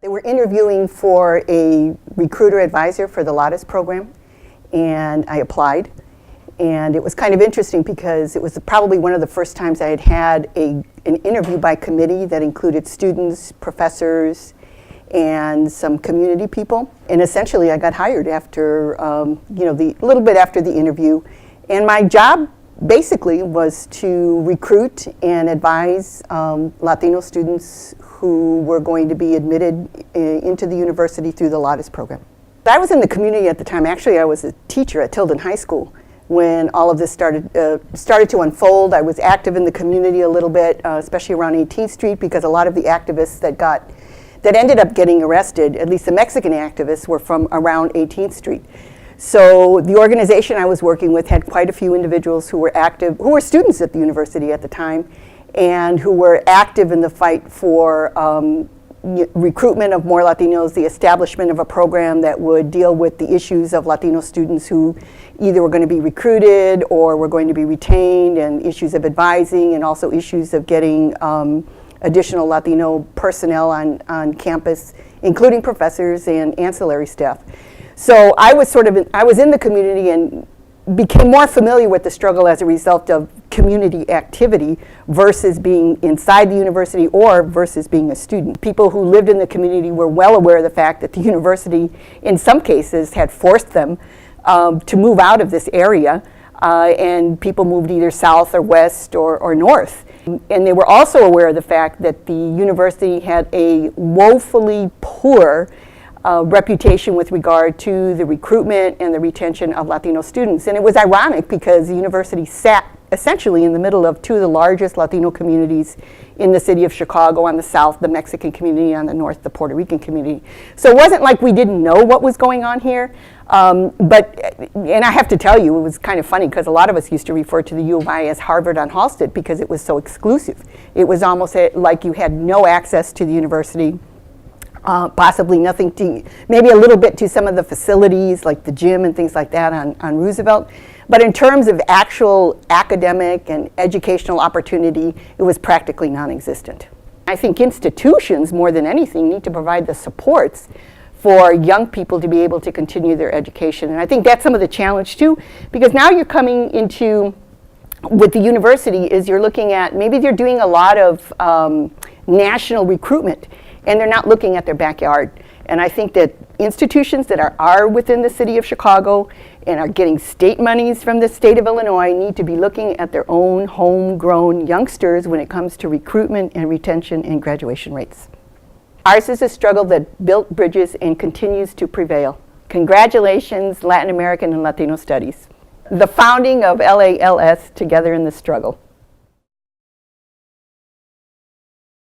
They were interviewing for a recruiter advisor for the Lattes program, and I applied. And it was kind of interesting because it was probably one of the first times I had had an interview by committee that included students, professors, and some community people. And essentially I got hired after, a little bit after the interview. And my job basically was to recruit and advise Latino students who were going to be admitted into the university through the Lattes program. I was in the community at the time. Actually, I was a teacher at Tilden High School when all of this started to unfold. I was active in the community a little bit, especially around 18th Street, because a lot of the activists that ended up getting arrested, at least the Mexican activists, were from around 18th Street. So the organization I was working with had quite a few individuals who were active, who were students at the university at the time, and who were active in the fight for recruitment of more Latinos, the establishment of a program that would deal with the issues of Latino students who either were going to be recruited or were going to be retained, and issues of advising, and also issues of getting additional Latino personnel on campus, including professors and ancillary staff. So I was in the community and became more familiar with the struggle as a result of community activity versus being inside the university or versus being a student. People who lived in the community were well aware of the fact that the university, in some cases, had forced them to move out of this area, and people moved either south or west or north. And they were also aware of the fact that the university had a woefully poor reputation with regard to the recruitment and the retention of Latino students. And it was ironic because the university sat essentially in the middle of two of the largest Latino communities in the city of Chicago. On the south, the Mexican community; on the north, the Puerto Rican community. So it wasn't like we didn't know what was going on here. And I have to tell you, it was kind of funny because a lot of us used to refer to the U of I as Harvard on Halsted because it was so exclusive. It was almost like you had no access to the university. Possibly nothing to, maybe a little bit to some of the facilities like the gym and things like that on Roosevelt. But in terms of actual academic and educational opportunity, it was practically non-existent. I think institutions, more than anything, need to provide the supports for young people to be able to continue their education. And I think that's some of the challenge too, because now you're coming into, with the university, is you're looking at, maybe they're doing a lot of national recruitment, and they're not looking at their backyard. And I think that institutions that are within the city of Chicago and are getting state monies from the state of Illinois need to be looking at their own homegrown youngsters when it comes to recruitment and retention and graduation rates. Ours is a struggle that built bridges and continues to prevail. Congratulations, Latin American and Latino Studies. The founding of LALS, Together in the Struggle.